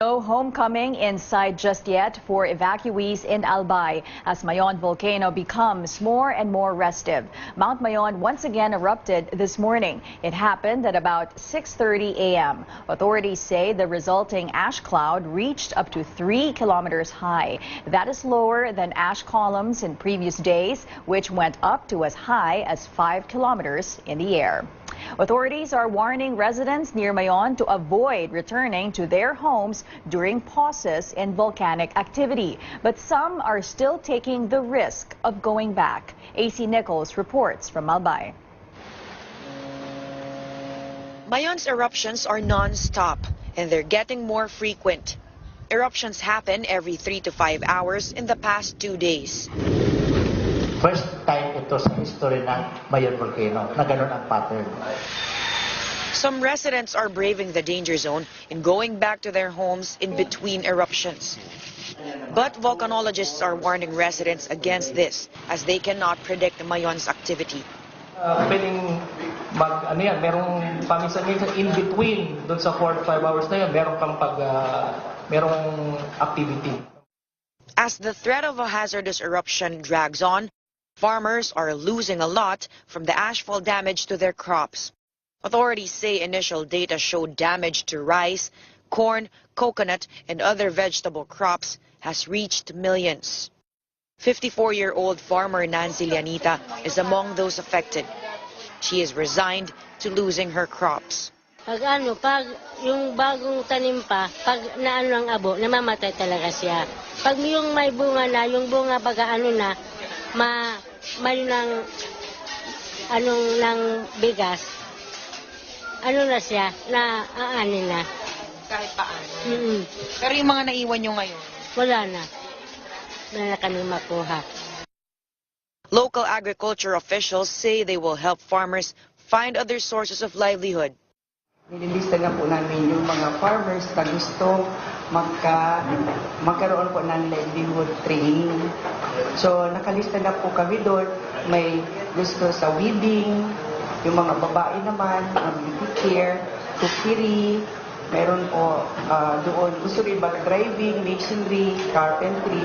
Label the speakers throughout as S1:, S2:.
S1: No homecoming in sight just yet for evacuees in Albay as Mayon volcano becomes more and more restive. Mount Mayon once again erupted this morning. It happened at about 6:30 a.m. Authorities say the resulting ash cloud reached up to 3 kilometers high. That is lower than ash columns in previous days, which went up to as high as 5 kilometers in the air. Authorities are warning residents near Mayon to avoid returning to their homes during pauses in volcanic activity. But some are still taking the risk of going back. AC Nichols reports from Albay.
S2: Mayon's eruptions are non-stop and they're getting more frequent. Eruptions happen every 3 to 5 hours in the past 2 days.
S3: First time ito sa history ng Mayon volcano na ganun ang pattern.
S2: Some residents are braving the danger zone and going back to their homes in between eruptions. But volcanologists are warning residents against this as they cannot predict Mayon's activity.
S3: Pwedeng merong paminsan-minsan in between doon sa 4 to 5 hours na yun, merong activity.
S2: As the threat of a hazardous eruption drags on, farmers are losing a lot from the ashfall damage to their crops. Authorities say initial data showed damage to rice, corn, coconut, and other vegetable crops has reached millions. 54-year-old farmer Nancy Lianita is among those affected. She is resigned to losing her crops.
S4: Pag yung bagong tanim pa, pag naano ang abo, namamatay talaga siya. Pag yung may bunga na, yung bunga ng bigas, na siya, na aanin na.
S2: Kahit paano?
S4: Pero
S2: yung mga naiwan nyo ngayon?
S4: Wala na. Wala na kami makuha.
S2: Local agriculture officials say they will help farmers find other sources of livelihood.
S5: Nililista na po namin yung mga farmers na gusto magkaroon po ng livelihood training. So nakalista na po kami doon. May gusto sa weeding, yung mga babae naman, beauty care, cookery, meron po doon gusto rin driving, masonry, carpentry.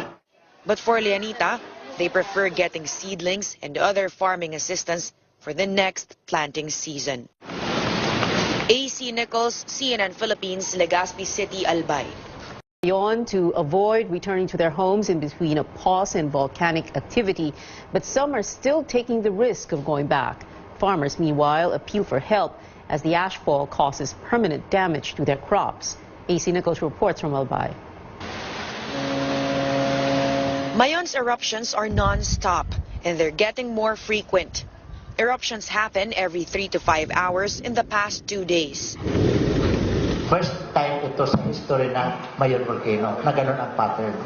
S2: But for Lianita, they prefer getting seedlings and other farming assistance for the next planting season. AC Nichols, CNN Philippines, Legazpi City, Albay.
S6: To avoid returning to their homes in between a pause in volcanic activity, but some are still taking the risk of going back. Farmers, meanwhile, appeal for help as the ashfall causes permanent damage to their crops. AC Nichols reports from Albay.
S2: Mayon's eruptions are non-stop and they're getting more frequent. Eruptions happen every 3 to 5 hours in the past 2 days.
S3: First time ito sa history ng Mayon volcano na ganun ang pattern.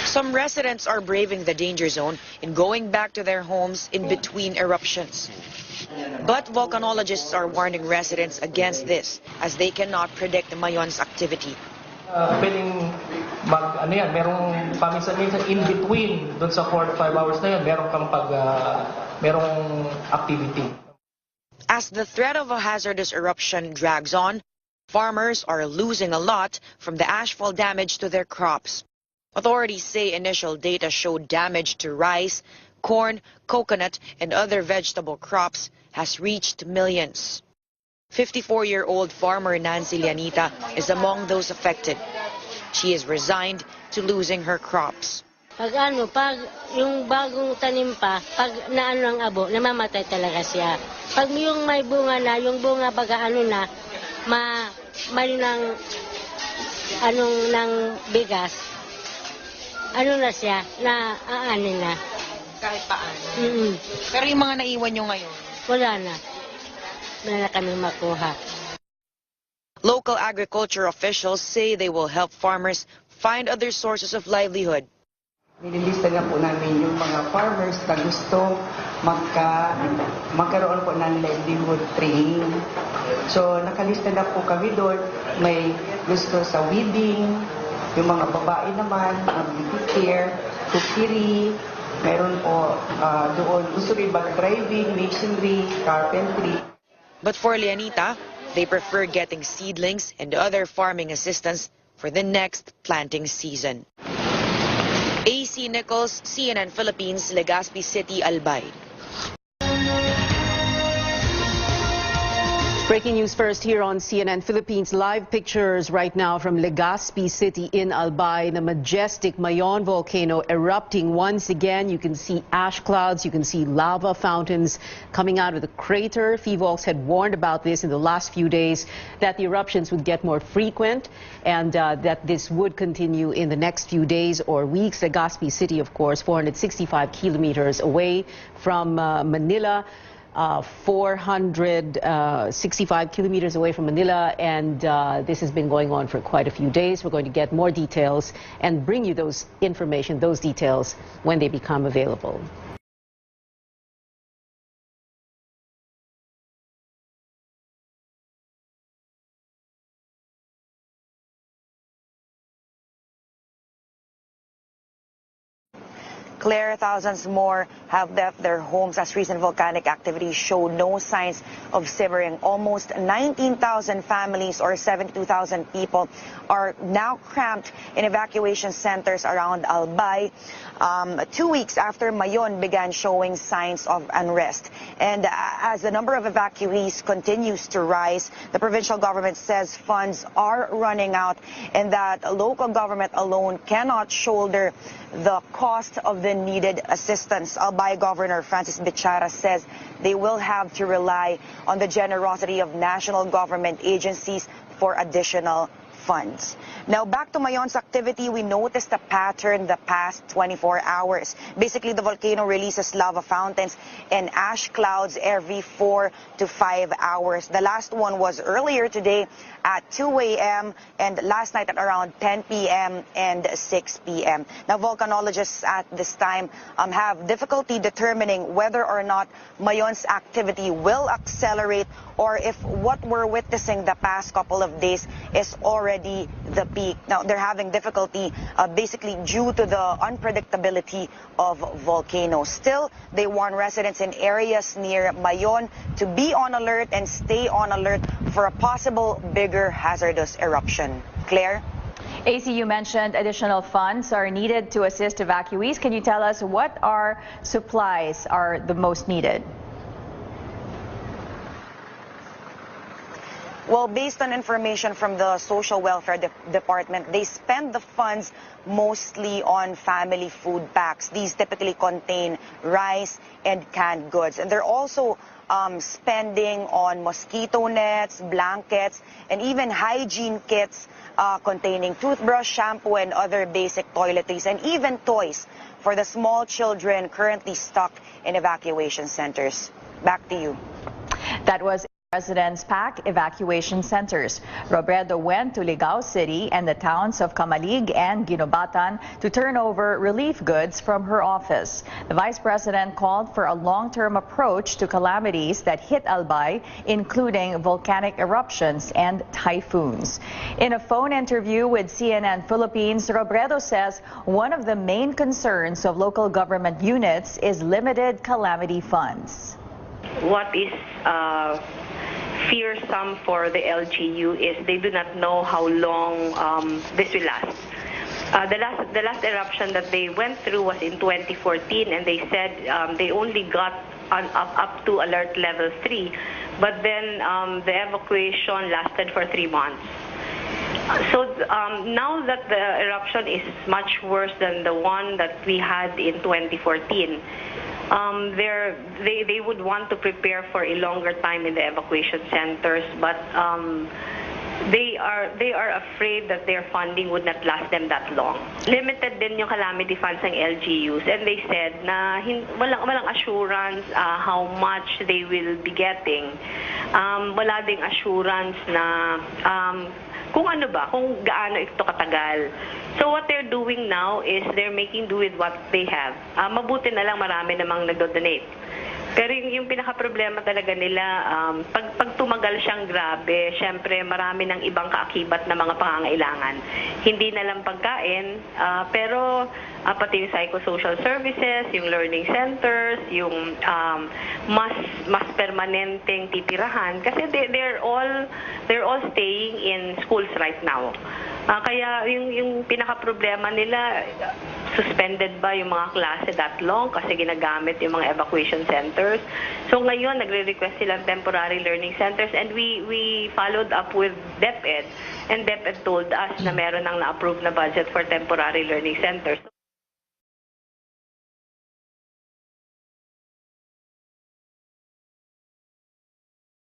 S2: Some residents are braving the danger zone and going back to their homes in between eruptions. But volcanologists are warning residents against this as they cannot predict Mayon's activity.
S3: Pwedeng merong paminsan-minsan in between doon sa 4 to 5 hours na yun, merong activity.
S2: As the threat of a hazardous eruption drags on, farmers are losing a lot from the ashfall damage to their crops. Authorities say initial data showed damage to rice, corn, coconut, and other vegetable crops has reached millions. 54-year-old farmer Nancy Lianita is among those affected. She is resigned to losing her crops.
S4: Pag yung bagong tanim pa, pag naano ang abo, namamatay talaga siya. Pag yung may bunga na, yung bunga ng bigas, na siya, na aanin na.
S2: Kahit paano? Pero yung mga naiwan nyo ngayon?
S4: Wala na. Wala na kami makuha.
S2: Local agriculture officials say they will help farmers find other sources of livelihood.
S5: Nililista na po namin yung mga farmers na gusto magkaroon po ng livelihood training. So nakalista na po kami doon. May gusto sa weeding, yung mga babae naman, beauty care, cookery, meron po doon gusto rin driving, masonry, carpentry.
S2: But for Lianita, They prefer getting seedlings and other farming assistance for the next planting season. AC Nichols, CNN Philippines, Legazpi City, Albay.
S6: Breaking news first here on CNN Philippines. Live pictures right now from Legazpi City in Albay. The majestic Mayon volcano erupting once again. You can see ash clouds. You can see lava fountains coming out of the crater. PHIVOLCS had warned about this in the last few days, that the eruptions would get more frequent and that this would continue in the next few days or weeks. Legazpi City, of course, 465 kilometers away from Manila. 465 kilometers away from Manila, and this has been going on for quite a few days. We're going to get more details and bring you those information, those details, when they become available.
S2: Claire, thousands more have left their homes as recent volcanic activity show no signs of simmering. Almost 19,000 families or 72,000 people are now cramped in evacuation centers around Albay, 2 weeks after Mayon began showing signs of unrest. And as the number of evacuees continues to rise, the provincial government says funds are running out and that local government alone cannot shoulder the cost of the needed assistance. Albay Governor Francis Bichara says they will have to rely on the generosity of national government agencies for additional funds. Now back to Mayon's activity, we noticed a pattern the past 24 hours. Basically, the volcano releases lava fountains and ash clouds every 4 to 5 hours. The last one was earlier today at 2 a.m. and last night at around 10 p.m. and 6 p.m. Now volcanologists at this time have difficulty determining whether or not Mayon's activity will accelerate or if what we're witnessing the past couple of days is already the peak. Now, they're having difficulty basically due to the unpredictability of volcanoes. Still, they warn residents in areas near Mayon to be on alert and stay on alert for a possible bigger hazardous eruption. Claire?
S1: AC, you mentioned additional funds are needed to assist evacuees. Can you tell us what our supplies are the most needed?
S2: Well, based on information from the Social Welfare Department, they spend the funds mostly on family food packs. These typically contain rice and canned goods. And they're also spending on mosquito nets, blankets, and even hygiene kits containing toothbrush, shampoo, and other basic toiletries, and even toys for the small children currently stuck in evacuation centers. Back to you.
S1: That was residents pack evacuation centers. Robredo went to Ligao City and the towns of Camalig and Ginobatan to turn over relief goods from her office. The vice president called for a long-term approach to calamities that hit Albay, including volcanic eruptions and typhoons. In a phone interview with CNN Philippines, Robredo says one of the main concerns of local government units is limited calamity funds.
S7: What is fearsome for the LGU is they do not know how long this will last. The last eruption that they went through was in 2014, and they said they only got up to alert level 3, but then the evacuation lasted for 3 months. So now that the eruption is much worse than the one that we had in 2014, they would want to prepare for a longer time in the evacuation centers, but they are afraid that their funding would not last them that long. Limited din yung calamity funds ng LGUs, and they said na walang assurance how much they will be getting. Wala ding assurance na kung gaano ito katagal. So what they're doing now is they're making do with what they have. Mabuti na lang marami namang nagdo-donate. Pero yung pinaka-problema talaga nila, pag tumagal siyang grabe, syempre marami ng ibang kaakibat na mga pangangailangan. Hindi na lang pagkain, pero pati yung psychosocial services, yung learning centers, yung mas permanenteng titirahan. Kasi they're all staying in schools right now. Kaya yung pinaka-problema nila, suspended ba yung mga klase that long kasi ginagamit yung mga evacuation centers. So ngayon, nagre-request silang temporary learning centers and we followed up with DepEd and DepEd told us na meron nang na-approve na budget for temporary learning centers.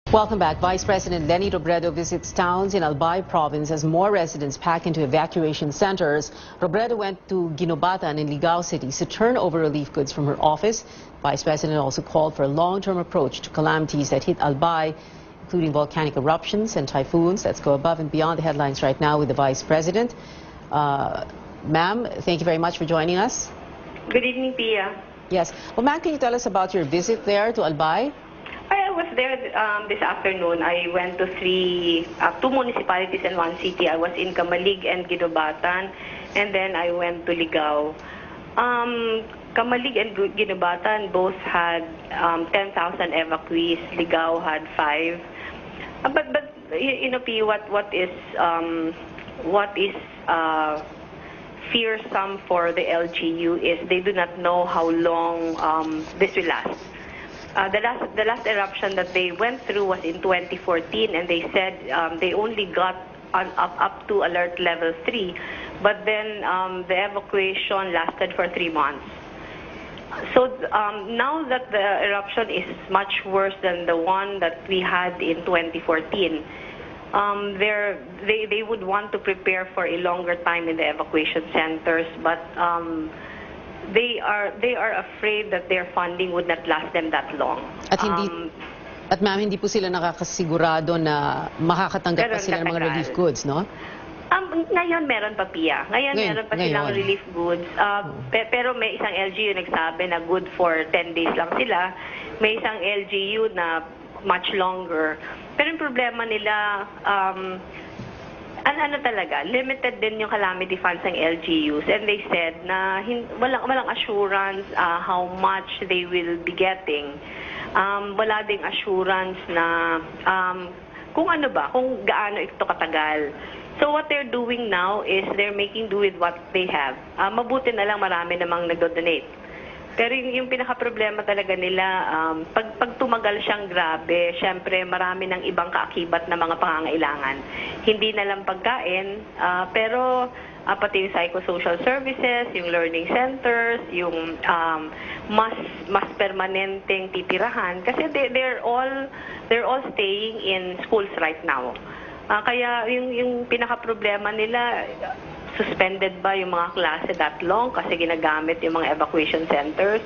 S6: Welcome back. Vice President Leni Robredo visits towns in Albay province as more residents pack into evacuation centers. Robredo went to Ginobatan in Ligao cities to turn over relief goods from her office. Vice President also called for a long-term approach to calamities that hit Albay, including volcanic eruptions and typhoons. Let's go above and beyond the headlines right now with the Vice President. Ma'am, thank you very much for joining us.
S7: Good evening, Pia.
S6: Yes. Well, ma'am, can you tell us about your visit there to Albay?
S7: I was there this afternoon. I went to two municipalities and one city. I was in Camalig and Ginobatan, and then I went to Ligao. Camalig and Ginobatan both had 10,000 evacuees. Ligao had 5. But you know, P, what is fearsome for the LGU is they do not know how long this will last. The last eruption that they went through was in 2014, and they said they only got up to alert level 3, but then the evacuation lasted for 3 months. So now that the eruption is much worse than the one that we had in 2014, they would want to prepare for a longer time in the evacuation centers, but they are afraid that their funding would not last them that long.
S6: At ma'am, hindi po sila nakakasigurado na makakatanggap pa sila ng mga relief goods, no?
S7: Ngayon meron pa, Pia. Ngayon meron pa silang relief goods. Pero may isang LGU nagsabi na good for 10 days lang sila. May isang LGU na much longer. Pero yung problema nila, ano talaga, limited din yung calamity funds ng LGUs, and they said na walang assurance how much they will be getting. Wala ding assurance na kung gaano ito katagal. So what they're doing now is they're making do with what they have. Mabuti na lang marami namang nagdo-donate. Pero yung pinaka-problema talaga nila, pag tumagal siyang grabe, syempre marami ng ibang kaakibat na mga pangangailangan. Hindi na lang pagkain, pero pati yung psychosocial services, yung learning centers, yung mas permanenteng titirahan. Kasi they're all staying in schools right now. Kaya yung pinaka-problema nila, suspended ba yung mga klase that long kasi ginagamit yung mga evacuation centers.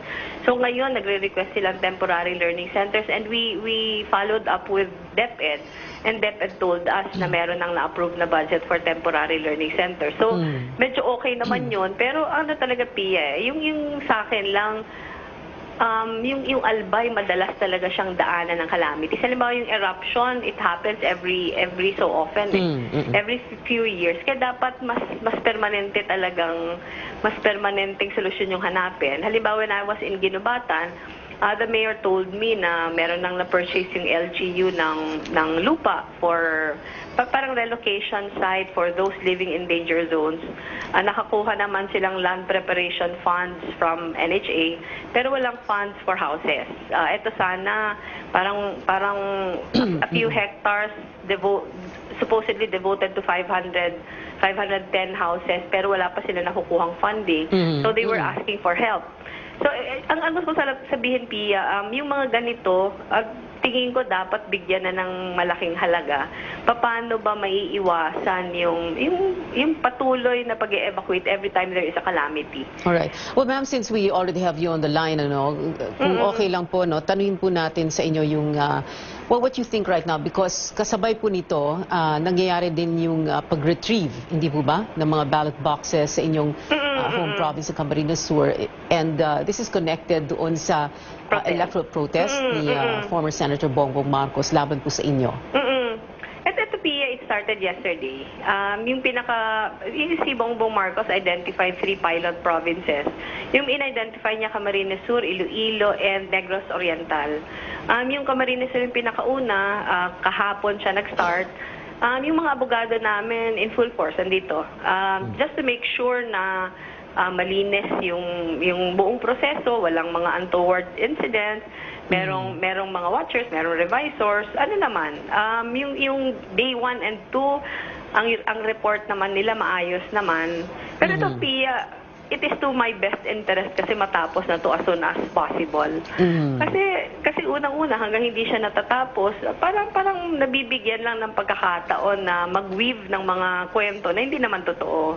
S7: So ngayon, nagre-request silang temporary learning centers, and we followed up with DepEd, and DepEd told us na meron nang na-approve na budget for temporary learning centers. So medyo okay naman yun, pero ano talaga, Pia, yung sa akin lang, yung Albay, madalas talaga siyang daanan ng calamities. Halimbawa yung eruption, it happens every so often, every few years. Kaya dapat mas permanente talagang, mas permanenteng solusyon yung hanapin. Halimbawa, when I was in Ginobatan, the mayor told me na meron nang na-purchase yung LGU ng lupa for parang relocation site for those living in danger zones. Nakakuha naman silang land preparation funds from NHA, pero walang funds for houses. Ito sana, parang a few hectares supposedly devoted to 510 houses, pero wala pa sila nakukuhang funding. So they were asking for help. So, ang gusto ko sabihin, Pia, yung mga ganito, tingin ko dapat bigyan na ng malaking halaga. Paano ba maiiwasan yung patuloy na pag-evacuate every time there is a calamity?
S6: Alright. Well, ma'am, since we already have you on the line, kung okay lang po, tanungin po natin sa inyo yung Well, what you think right now? Because kasabay po nito, nangyayari din yung pag-retrieve, hindi po ba, ng mga ballot boxes sa inyong home province sa Camarines Sur. And this is connected doon sa electoral protest ni former Senator Bongbong Marcos laban po sa inyo.
S7: Ito, Pia, it started yesterday. Yung si Bongbong Marcos identified 3 pilot provinces. Yung in-identify niya Camarines Sur, Iloilo, and Negros Oriental. Yung Camarines Sur yung pinakauna, kahapon siya nag-start. Yung mga abogado namin in full force andito. Just to make sure na malinis yung buong proseso, walang mga untoward incidents. Merong mga watchers, merong revisors. Ano naman, yung day 1 and 2, ang report naman nila maayos naman. Pero ito, Pia, it is to my best interest kasi matapos na to as soon as possible. Kasi unang-una hanggang hindi siya natatapos, parang nabibigyan lang ng pagkakataon na mag-weave ng mga kwento na hindi naman totoo.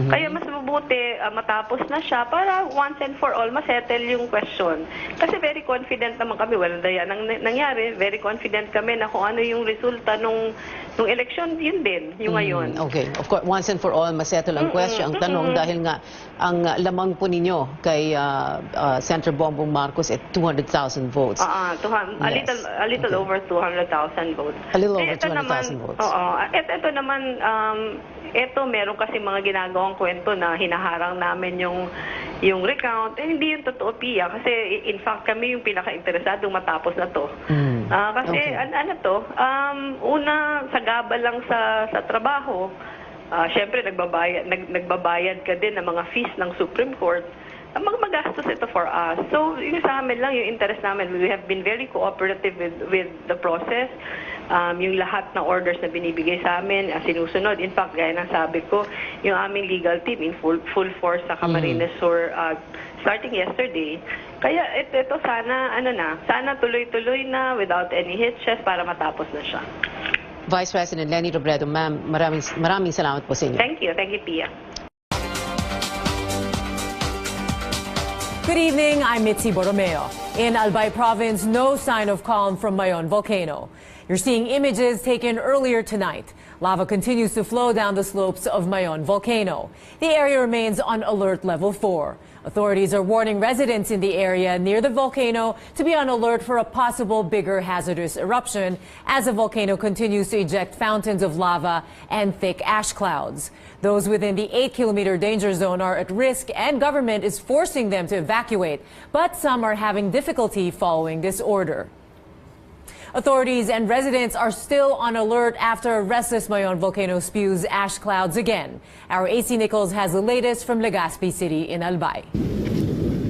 S7: Kaya mas mabuti matapos na siya para once and for all masettle yung question. Kasi very confident naman kami, walang daya nangyari, very confident kami na kung ano yung resulta nung election, yun din, yung ngayon.
S6: Okay, of course, once and for all masettle ang question. Ang tanong dahil nga ang lamang po ninyo kay Senator Bongbong Marcos at 200,000 votes.
S7: A little over 200,000 votes.
S6: A little over 200,000 votes.
S7: Ito naman, meron kasi mga ginagawang kwento na hinaharang namin yung recount. Hindi yung totoo, Pia. Kasi in fact, kami yung pinaka-interesadong matapos na to. Kasi una, sagaba lang sa trabaho. Siyempre, nagbabayad ka din ng mga fees ng Supreme Court. Magastos ito for us. So, yung sa amin lang, yung interest namin, we have been very cooperative with the process. Yung lahat ng orders na binibigay sa amin, sinusunod. In fact, gaya ng sabi ko, yung aming legal team in full force sa Camarines Sur starting yesterday. Kaya ito sana tuloy-tuloy na without any hitches para matapos na siya.
S6: Vice President Leni Robredo, ma'am, maraming salamat po sa inyo.
S7: Thank you, Pia.
S8: Good evening, I'm Mitzi Borromeo. In Albay Province, no sign of calm from Mayon volcano. You're seeing images taken earlier tonight. Lava continues to flow down the slopes of Mayon volcano. The area remains on alert level 4. Authorities are warning residents in the area near the volcano to be on alert for a possible bigger hazardous eruption as the volcano continues to eject fountains of lava and thick ash clouds. Those within the 8-kilometer danger zone are at risk and government is forcing them to evacuate, but some are having difficulty following this order. Authorities and residents are still on alert after a restless Mayon volcano spews ash clouds again. Our AC Nichols has the latest from Legazpi City in Albay.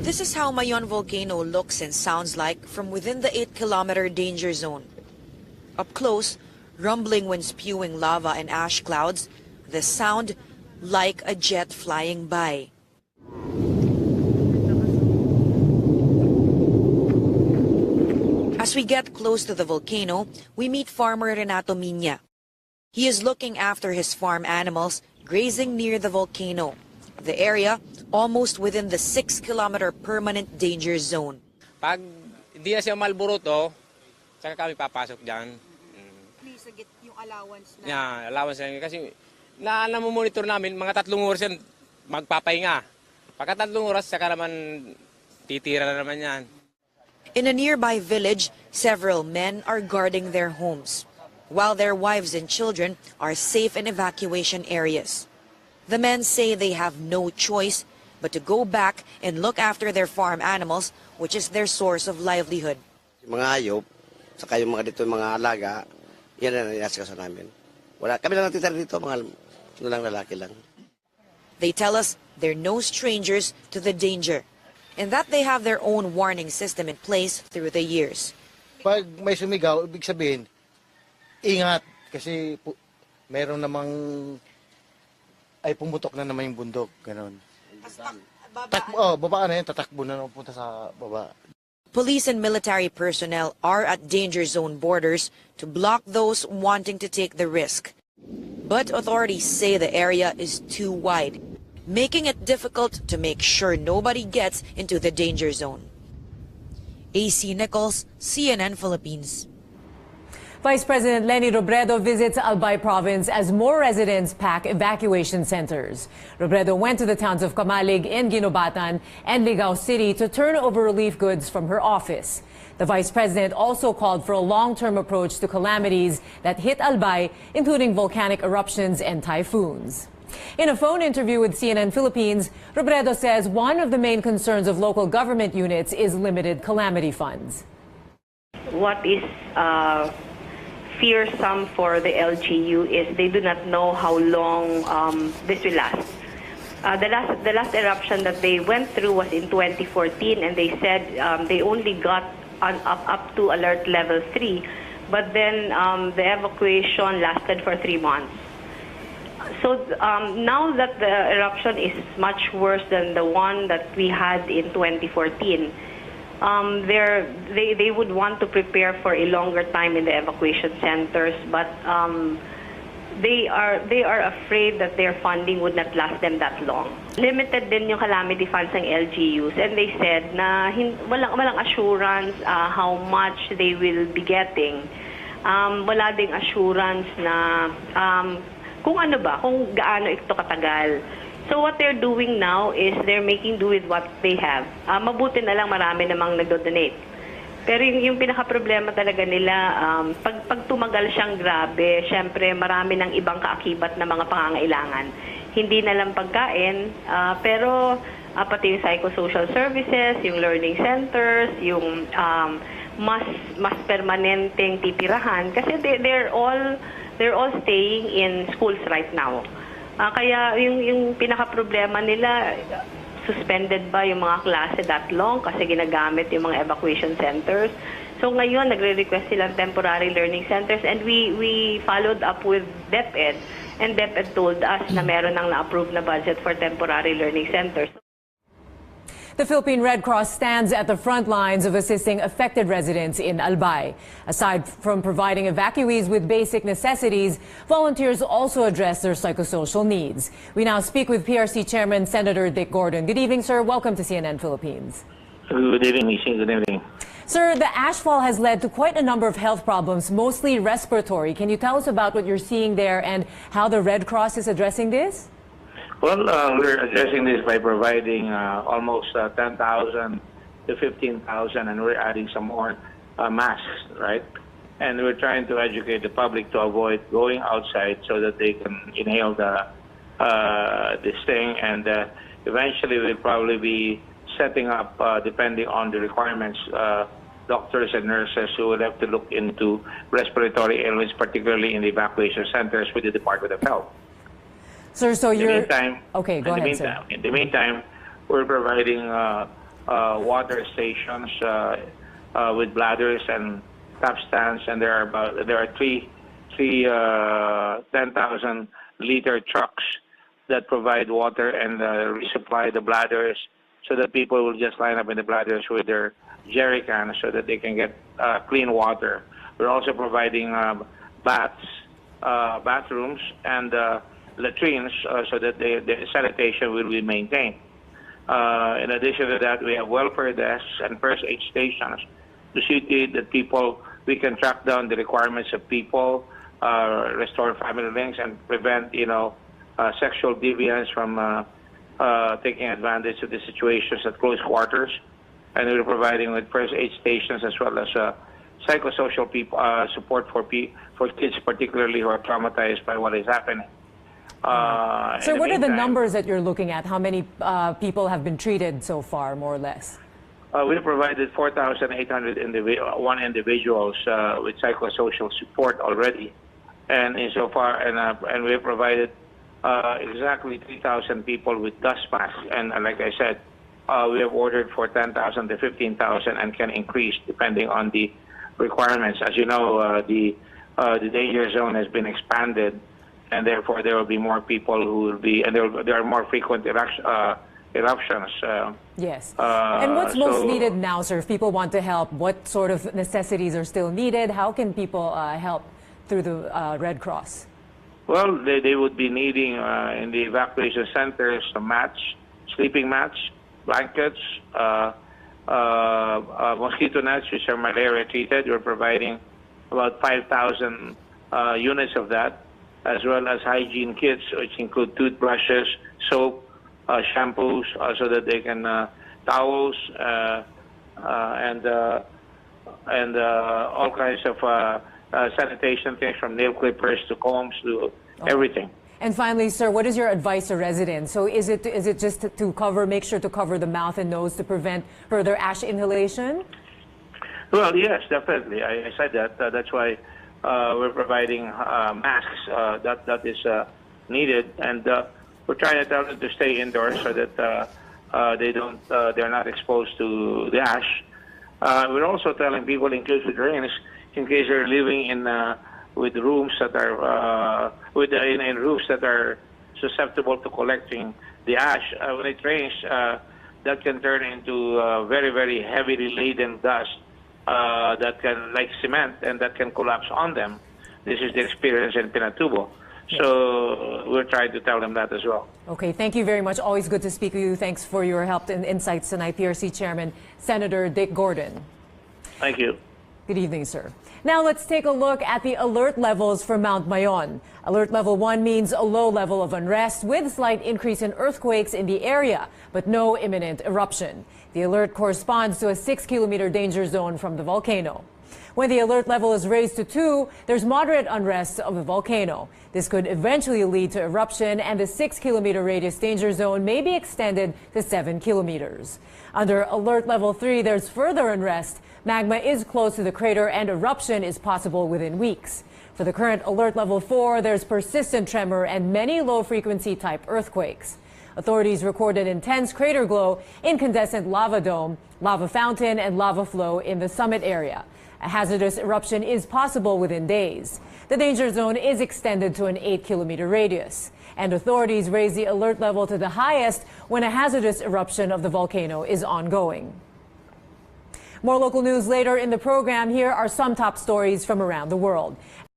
S2: This is how Mayon volcano looks and sounds like from within the 8-kilometer danger zone. Up close, rumbling when spewing lava and ash clouds, the sound like a jet flying by. As we get close to the volcano, we meet farmer Renato Miña. He is looking after his farm animals grazing near the volcano, the area almost within the 6-kilometer permanent danger zone.
S9: Pag hindi na siya malburuto, saka kami papasok dyan.
S10: Please, yung allowance na.
S9: Yeah, allowance na. Kasi namumonitor namin, mga 3 oras yan magpapahinga. Pagka 3 oras, saka naman titira na naman yan.
S2: In a nearby village, several men are guarding their homes, while their wives and children are safe in evacuation areas. The men say they have no choice but to go back and look after their farm animals, which is their source of livelihood.
S11: Mga hayop, saka yung mga dito, mga alaga, yan ang inaasikaso namin. Kami lang natitira dito, mga lalaki lang.
S2: They tell us they're no strangers to the danger, and that they have their own warning system in place through the years.
S12: Pag may sumigaw, ibig sabihin, ingat, kasi meron namang, ay pumutok na naman yung bundok, gano'n. Baba na yun, tatakbo na punta sa baba.
S2: Police and military personnel are at danger zone borders to block those wanting to take the risk. But authorities say the area is too wide, making it difficult to make sure nobody gets into the danger zone. AC Nichols, CNN Philippines.
S8: Vice President Leni Robredo visits Albay province as more residents pack evacuation centers. Robredo went to the towns of Camalig and Ginobatan and Ligao City to turn over relief goods from her office. The Vice President also called for a long-term approach to calamities that hit Albay, including volcanic eruptions and typhoons. In a phone interview with CNN Philippines, Robredo says one of the main concerns of local government units is limited calamity funds.
S7: What is fearsome for the LGU is they do not know how long this will last. The last eruption that they went through was in 2014, and they said they only got up to alert level 3, but then the evacuation lasted for 3 months. So now that the eruption is much worse than the one that we had in 2014, they would want to prepare for a longer time in the evacuation centers, but they are afraid that their funding would not last them that long. Limited din yung calamity funds ng LGUs, and they said na walang assurance how much they will be getting. Wala ding assurance na kung gaano ito katagal. So what they're doing now is they're making do with what they have. Mabuti na lang marami namang nagdo-donate. Pero yung pinaka-problema talaga nila, pag tumagal siyang grabe, syempre marami ng ibang kaakibat na mga pangangailangan. Hindi na lang pagkain, pero pati yung psychosocial services, yung learning centers, yung mas permanenteng titirahan. Kasi they're all staying in schools right now. Kaya yung pinaka-problema nila, suspended ba yung mga klase that long kasi ginagamit yung mga evacuation centers. So ngayon, nagre-request silang temporary learning centers, and we followed up with DepEd, and DepEd told us na meron nang na-approve na budget for temporary learning centers.
S8: The Philippine Red Cross stands at the front lines of assisting affected residents in Albay. Aside from providing evacuees with basic necessities, volunteers also address their psychosocial needs. We now speak with PRC Chairman Senator Dick Gordon. Good evening, sir. Welcome to CNN Philippines.
S13: Good evening, Michelle. Good evening.
S8: Sir, the ashfall has led to quite a number of health problems, mostly respiratory. Can you tell us about what you're seeing there and how the Red Cross is addressing this?
S13: Well, we're addressing this by providing almost 10,000 to 15,000, and we're adding some more masks, right? And we're trying to educate the public to avoid going outside so that they can inhale this thing. And eventually, we'll probably be setting up, depending on the requirements, doctors and nurses who will have to look into respiratory ailments, particularly in the evacuation centers with the Department of Health.
S8: Sir, so you're...
S13: Okay,
S8: go ahead, sir.
S13: In the meantime, we're providing water stations with bladders and tap stands, and there are three 10,000-liter trucks that provide water and resupply the bladders, so that people will just line up in the bladders with their jerry cans so that they can get clean water. We're also providing baths, bathrooms, and latrines so that the sanitation will be maintained. In addition to that, we have welfare desks and first aid stations to see that we can track down the requirements of people, restore family links, and prevent, sexual deviance from taking advantage of the situations at close quarters. And we're providing with first aid stations as well as psychosocial support for kids, particularly who are traumatized by what is happening.
S8: So what are the numbers that you're looking at? How many people have been treated so far, more or less?
S13: We provided 4,801 individuals with psychosocial support already, and insofar, and we have provided exactly 3,000 people with dust masks. And like I said, we have ordered for 10,000 to 15,000 and can increase depending on the requirements. As you know, the danger zone has been expanded, and therefore there will be more people who will be, and there are more frequent eruptions.
S8: Yes. And what's most needed now, sir? If people want to help, what sort of necessities are still needed? How can people help through the Red Cross?
S13: Well, they would be needing in the evacuation centers mats, sleeping mats, blankets, mosquito nets, which are malaria treated. We're providing about 5,000 units of that, as well as hygiene kits, which include toothbrushes, soap, shampoos, so that they can towels and all kinds of sanitation things, from nail clippers to combs to everything.
S8: And finally, sir, what is your advice to residents? So is it just to make sure to cover the mouth and nose to prevent further ash inhalation?
S13: Well, yes, definitely. I said that. That's why we're providing masks. That is needed, and we're trying to tell them to stay indoors so that they're not exposed to the ash. We're also telling people, in case it rains, in case they're living in with rooms that are in roofs that are susceptible to collecting the ash. When it rains, that can turn into very, very heavily laden dust that can, like cement, and that can collapse on them. This is the experience in Pinatubo. So we're trying to tell them that as well.
S8: Okay, thank you very much. Always good to speak with you. Thanks for your help and insights tonight, PRC Chairman Senator Dick Gordon.
S13: Thank you.
S8: Good evening, sir. Now let's take a look at the alert levels for Mount Mayon. Alert level 1 means a low level of unrest with slight increase in earthquakes in the area, but no imminent eruption. The alert corresponds to a 6-kilometer danger zone from the volcano. When the alert level is raised to 2, there's moderate unrest of the volcano. This could eventually lead to eruption, and the 6-kilometer radius danger zone may be extended to 7 kilometers. Under alert level 3, there's further unrest. Magma is close to the crater, and eruption is possible within weeks. For the current alert level 4, there's persistent tremor and many low-frequency type earthquakes. Authorities recorded intense crater glow, incandescent lava dome, lava fountain, and lava flow in the summit area. A hazardous eruption is possible within days. The danger zone is extended to an 8-kilometer radius. And authorities raise the alert level to the highest when a hazardous eruption of the volcano is ongoing. More local news later in the program. Here are some top stories from around the world.